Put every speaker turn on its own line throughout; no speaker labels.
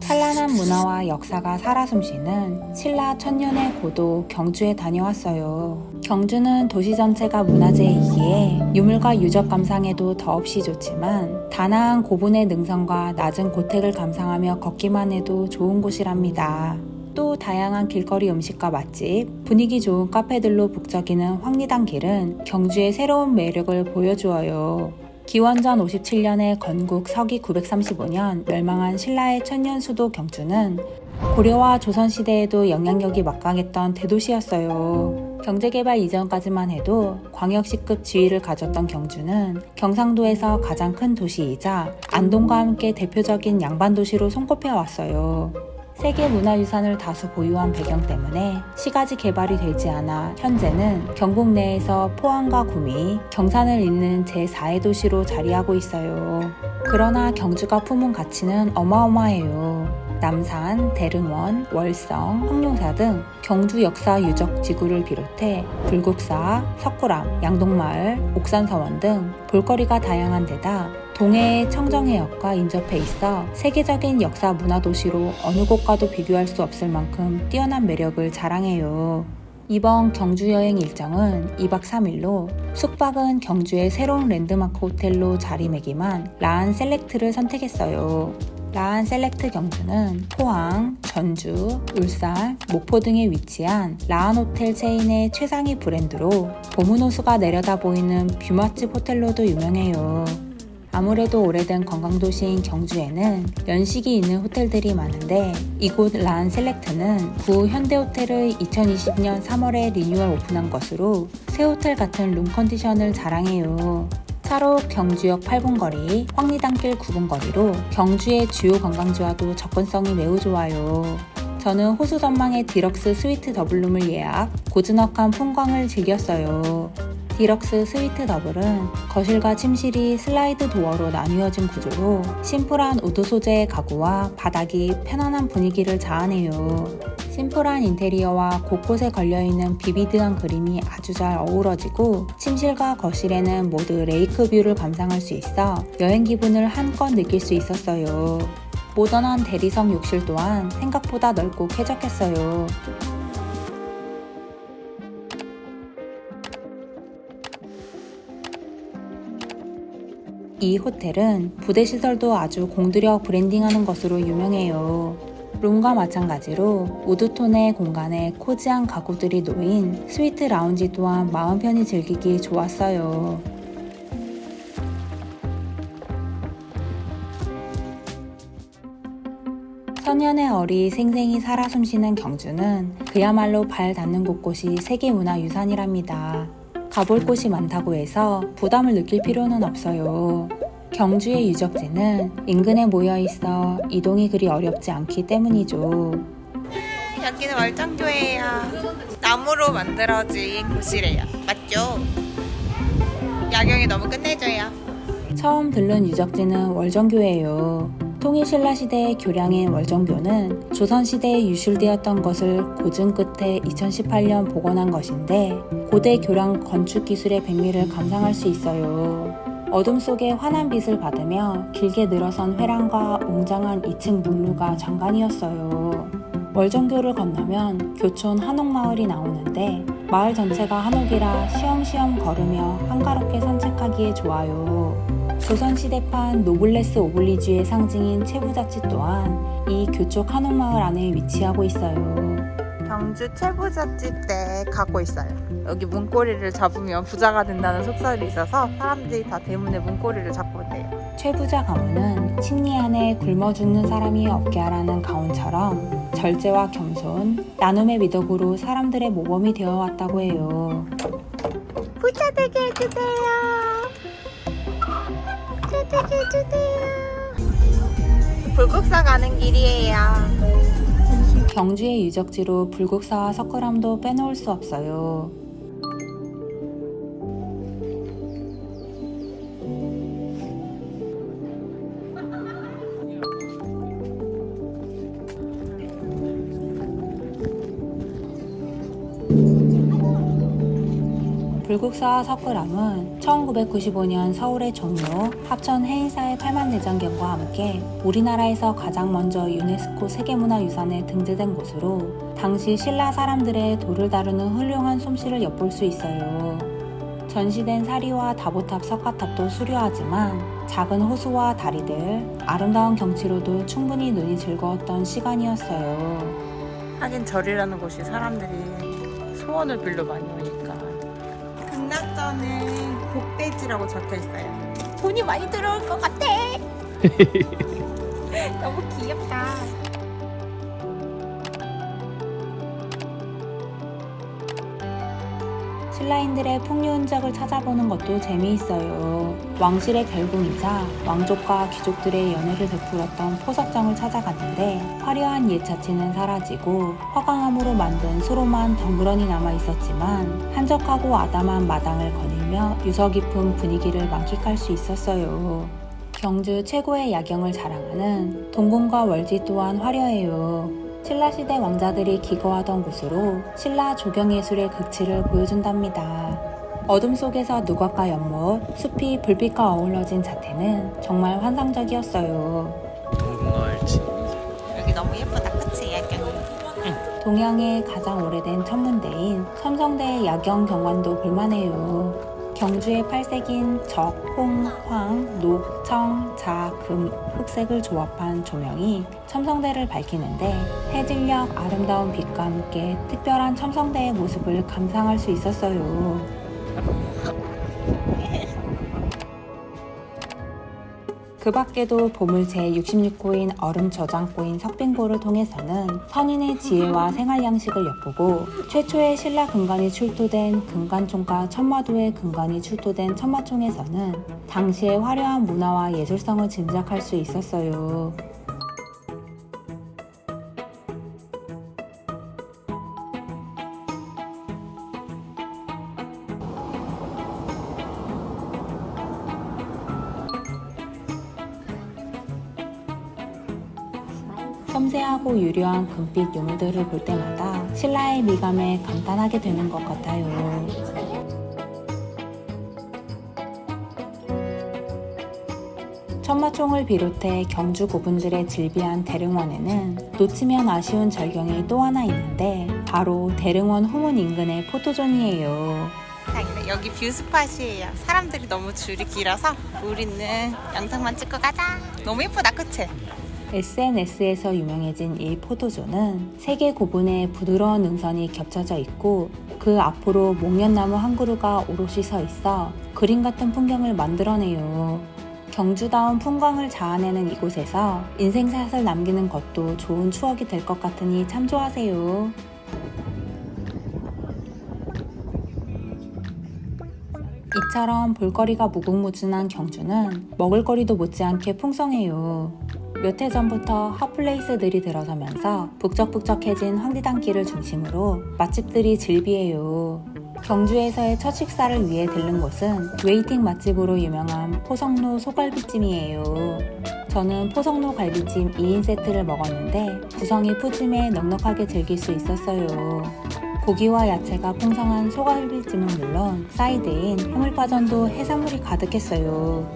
찬란한 문화와 역사가 살아 숨쉬는 신라 천년의 고도 경주에 다녀왔어요. 경주는 도시 전체가 문화재이기에 유물과 유적 감상에도 더없이 좋지만 단아한 고분의 능선과 낮은 고택을 감상하며 걷기만 해도 좋은 곳이랍니다. 또 다양한 길거리 음식과 맛집, 분위기 좋은 카페들로 북적이는 황리단 길은 경주의 새로운 매력을 보여주어요. 기원전 57년에 건국 서기 935년 멸망한 신라의 천년 수도 경주는 고려와 조선시대에도 영향력이 막강했던 대도시였어요. 경제개발 이전까지만 해도 광역시급 지위를 가졌던 경주는 경상도에서 가장 큰 도시이자 안동과 함께 대표적인 양반도시로 손꼽혀왔어요. 세계 문화유산을 다수 보유한 배경 때문에 시가지 개발이 되지 않아 현재는 경북 내에서 포항과 구미, 경산을 잇는 제4의 도시로 자리하고 있어요. 그러나 경주가 품은 가치는 어마어마해요. 남산, 대릉원, 월성, 황룡사 등 경주 역사 유적 지구를 비롯해 불국사, 석굴암, 양동마을, 옥산서원 등 볼거리가 다양한 데다 동해의 청정해역과 인접해 있어 세계적인 역사 문화 도시로 어느 곳과도 비교할 수 없을 만큼 뛰어난 매력을 자랑해요. 이번 경주 여행 일정은 2박 3일로 숙박은 경주의 새로운 랜드마크 호텔로 자리매김한 라한 셀렉트를 선택했어요. 라한 셀렉트 경주는 포항, 전주, 울산, 목포 등에 위치한 라한 호텔 체인의 최상위 브랜드로 보문호수가 내려다 보이는 뷰 맛집 호텔로도 유명해요. 아무래도 오래된 관광도시인 경주에는 연식이 있는 호텔들이 많은데 이곳 라한 셀렉트는 구 현대호텔을 2020년 3월에 리뉴얼 오픈한 것으로 새 호텔 같은 룸 컨디션을 자랑해요. 차로 경주역 8분 거리, 황리단길 9분 거리로 경주의 주요 관광지와도 접근성이 매우 좋아요. 저는 호수 전망의 디럭스 스위트 더블룸을 예약, 고즈넉한 풍광을 즐겼어요. 디럭스 스위트 더블은 거실과 침실이 슬라이드 도어로 나뉘어진 구조로 심플한 우드 소재의 가구와 바닥이 편안한 분위기를 자아내요. 심플한 인테리어와 곳곳에 걸려있는 비비드한 그림이 아주 잘 어우러지고 침실과 거실에는 모두 레이크 뷰를 감상할 수 있어 여행 기분을 한껏 느낄 수 있었어요. 모던한 대리석 욕실 또한 생각보다 넓고 쾌적했어요. 이 호텔은 부대시설도 아주 공들여 브랜딩하는 것으로 유명해요. 룸과 마찬가지로 우드톤의 공간에 코지한 가구들이 놓인 스위트 라운지 또한 마음 편히 즐기기 좋았어요. 천년의 어리 생생히 살아 숨쉬는 경주는 그야말로 발 닿는 곳곳이 세계문화유산이랍니다. 가볼 곳이 많다고 해서 부담을 느낄 필요는 없어요. 경주의 유적지는 인근에 모여 있어 이동이 그리 어렵지 않기 때문이죠.
여기는 월정교회예요. 나무로 만들어진 곳이래요. 맞죠? 야경이 너무 끝내줘요.
처음 들른 유적지는 월정교회예요. 통일신라시대의 교량인 월정교는 조선시대에 유실되었던 것을 고증 끝에 2018년 복원한 것인데 고대 교량 건축 기술의 백미를 감상할 수 있어요. 어둠 속에 환한 빛을 받으며 길게 늘어선 회랑과 웅장한 2층 문루가 장관이었어요. 월정교를 건너면 교촌 한옥마을이 나오는데 마을 전체가 한옥이라 쉬엄쉬엄 걸으며 한가롭게 산책하기에 좋아요. 조선시대판 노블레스 오블리주의 상징인 채부잣집 또한 이 교쪽 한옥마을 안에 위치하고 있어요.
경주 채부잣집 때 가고 있어요. 여기 문고리를 잡으면 부자가 된다는 속설이 있어서 사람들이 다 대문에 문고리를 잡고 있대요.
채부자 가문은 침리 안에 굶어 죽는 사람이 없게 하라는 가훈처럼 절제와 겸손, 나눔의 미덕으로 사람들의 모범이 되어 왔다고 해요.
부자 되게 해주세요. 부자 되게 해주세요. 불국사 가는 길이에요.
경주의 유적지로 불국사와 석굴암도 빼놓을 수 없어요. 불국사와 석굴암은 1995년 서울의 종로, 합천 해인사의 8만대장경과 함께 우리나라에서 가장 먼저 유네스코 세계문화유산에 등재된 곳으로 당시 신라 사람들의 돌을 다루는 훌륭한 솜씨를 엿볼 수 있어요. 전시된 사리와 다보탑, 석가탑도 수려하지만 작은 호수와 다리들, 아름다운 경치로도 충분히 눈이 즐거웠던 시간이었어요.
하긴 절이라는 곳이 사람들이 소원을 빌려 많이 오니까. 극락전은 복대지라고 적혀 있어요. 돈이 많이 들어올 것 같아. 너무 귀엽다.
신라인들의 풍류 흔적을 찾아보는 것도 재미있어요. 왕실의 결궁이자 왕족과 귀족들의 연회를 베풀었던 포석정을 찾아갔는데 화려한 옛 자체는 사라지고 화강암으로 만든 수로만 덩그러니 남아 있었지만 한적하고 아담한 마당을 거닐며 유서 깊은 분위기를 만끽할 수 있었어요. 경주 최고의 야경을 자랑하는 동궁과 월지 또한 화려해요. 신라시대 왕자들이 기거하던 곳으로 신라 조경예술의 극치를 보여준답니다. 어둠 속에서 누각과 연못, 숲이 불빛과 어우러진 자태는 정말 환상적이었어요.
동궁월지.
여기 너무 예쁘다, 그치? 야경이.
동양의 가장 오래된 천문대인 첨성대의 야경 경관도 볼만해요. 경주의 8색인 적, 홍, 황, 녹, 청, 자, 금, 흑색을 조합한 조명이 첨성대를 밝히는데 해질녘 아름다운 빛과 함께 특별한 첨성대의 모습을 감상할 수 있었어요. 그 밖에도 보물 제66호인 얼음 저장고인 석빙고를 통해서는 선인의 지혜와 생활 양식을 엿보고 최초의 신라 금관이 출토된 금관총과 천마도의 금관이 출토된 천마총에서는 당시의 화려한 문화와 예술성을 짐작할 수 있었어요. 섬세하고 유려한 금빛 유물들을 볼 때마다 신라의 미감에 감탄하게 되는 것 같아요. 천마총을 비롯해 경주 고분들의 질비한 대릉원에는 놓치면 아쉬운 절경이 또 하나 있는데 바로 대릉원 후문 인근의 포토존이에요.
여기 뷰 스팟이에요. 사람들이 너무 줄이 길어서 우리는 영상만 찍고 가자. 너무 예쁘다, 그치?
SNS에서 유명해진 이 포도존은 세 개 고분의 부드러운 능선이 겹쳐져 있고 그 앞으로 목련나무 한 그루가 오롯이 서 있어 그림 같은 풍경을 만들어내요. 경주다운 풍광을 자아내는 이곳에서 인생샷을 남기는 것도 좋은 추억이 될 것 같으니 참조하세요. 이처럼 볼거리가 무궁무진한 경주는 먹을거리도 못지않게 풍성해요. 몇 해 전부터 핫플레이스들이 들어서면서 북적북적해진 황리단길을 중심으로 맛집들이 즐비해요. 경주에서의 첫 식사를 위해 들른 곳은 웨이팅 맛집으로 유명한 포성로 소갈비찜이에요. 저는 포성로 갈비찜 2인 세트를 먹었는데 구성이 푸짐해 넉넉하게 즐길 수 있었어요. 고기와 야채가 풍성한 소갈비찜은 물론 사이드인 해물파전도 해산물이 가득했어요.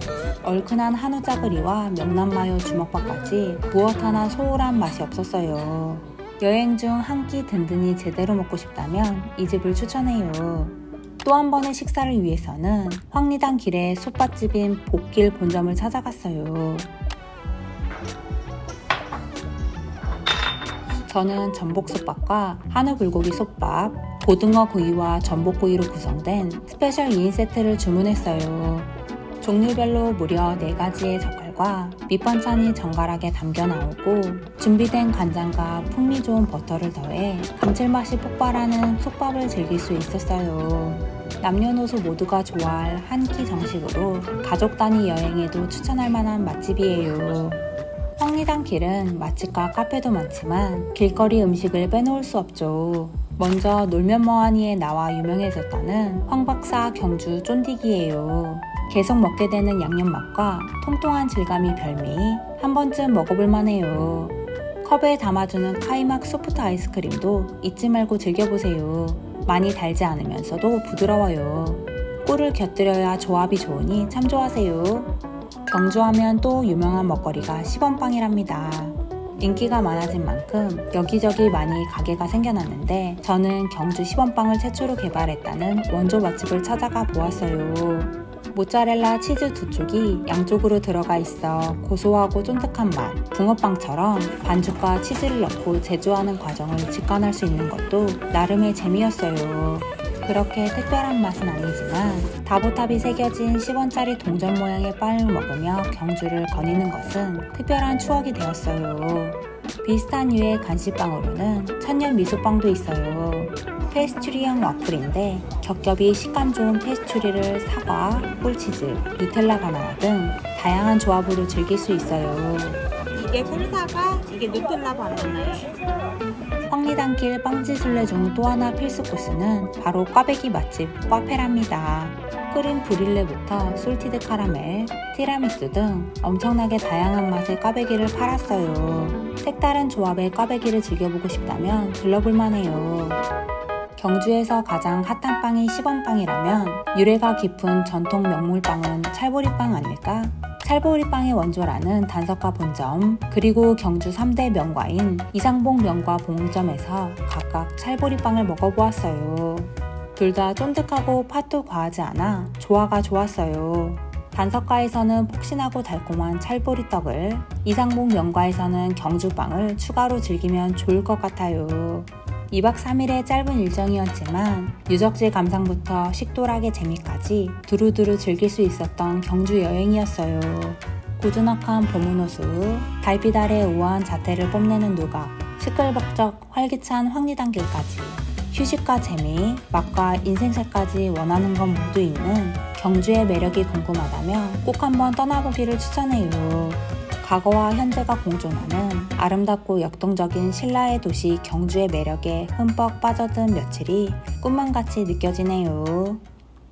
얼큰한 한우 짜글이와 명란마요 주먹밥까지 무엇 하나 소홀한 맛이 없었어요. 여행 중 한 끼 든든히 제대로 먹고 싶다면 이 집을 추천해요. 또 한 번의 식사를 위해서는 황리단 길의 솥밥집인 복길 본점을 찾아갔어요. 저는 전복솥밥과 한우 불고기 솥밥, 고등어 구이와 전복구이로 구성된 스페셜 2인 세트를 주문했어요. 종류별로 무려 4가지의 젓갈과 밑반찬이 정갈하게 담겨 나오고 준비된 간장과 풍미 좋은 버터를 더해 감칠맛이 폭발하는 솥밥을 즐길 수 있었어요. 남녀노소 모두가 좋아할 한 끼 정식으로 가족 단위 여행에도 추천할 만한 맛집이에요. 황리단 길은 맛집과 카페도 많지만 길거리 음식을 빼놓을 수 없죠. 먼저 놀면 뭐하니에 나와 유명해졌다는 황박사 경주 쫀디기예요. 계속 먹게 되는 양념 맛과 통통한 질감이 별미, 한 번쯤 먹어볼 만해요. 컵에 담아주는 카이막 소프트 아이스크림도 잊지 말고 즐겨보세요. 많이 달지 않으면서도 부드러워요. 꿀을 곁들여야 조합이 좋으니 참조하세요. 경주하면 또 유명한 먹거리가 시범빵이랍니다. 인기가 많아진 만큼 여기저기 많이 가게가 생겨났는데 저는 경주 시범빵을 최초로 개발했다는 원조 맛집을 찾아가 보았어요. 모짜렐라 치즈 두 쪽이 양쪽으로 들어가 있어 고소하고 쫀득한 맛, 붕어빵처럼 반죽과 치즈를 넣고 제조하는 과정을 직관할 수 있는 것도 나름의 재미였어요. 그렇게 특별한 맛은 아니지만 다보탑이 새겨진 10원짜리 동전 모양의 빵을 먹으며 경주를 거니는 것은 특별한 추억이 되었어요. 비슷한 류의 간식빵으로는 천년 미소빵도 있어요. 페스츄리형 와플인데 겹겹이 식감 좋은 페스츄리를 사과, 꿀치즈, 누텔라 바나나 등 다양한 조합으로 즐길 수 있어요.
이게 꿀사과, 이게 누텔라 바나나예요.
황리단길 빵지술래 중 또 하나 필수 코스는 바로 꽈배기 맛집 꽈페랍니다. 끓인 브릴레부터 솔티드 카라멜, 티라미수 등 엄청나게 다양한 맛의 꽈배기를 팔았어요. 색다른 조합의 꽈배기를 즐겨보고 싶다면 들러볼만해요. 경주에서 가장 핫한 빵이 시범빵이라면 유래가 깊은 전통 명물빵은 찰보리빵 아닐까? 찰보리빵의 원조라는 단석가 본점, 그리고 경주 3대 명과인 이상봉 명과 봉점에서 각각 찰보리빵을 먹어보았어요. 둘 다 쫀득하고 팥도 과하지 않아 조화가 좋았어요. 단석가에서는 폭신하고 달콤한 찰보리떡을, 이상봉 명과에서는 경주빵을 추가로 즐기면 좋을 것 같아요. 2박 3일의 짧은 일정이었지만 유적지 감상부터 식도락의 재미까지 두루두루 즐길 수 있었던 경주 여행이었어요. 고즈넉한 봄은호수, 달빛 아래 우아한 자태를 뽐내는 누각, 시끌벅적 활기찬 황리단길까지 휴식과 재미, 맛과 인생살까지 원하는 건 모두 있는 경주의 매력이 궁금하다면 꼭 한번 떠나보기를 추천해요. 과거와 현재가 공존하는 아름답고 역동적인 신라의 도시 경주의 매력에 흠뻑 빠져든 며칠이 꿈만 같이 느껴지네요.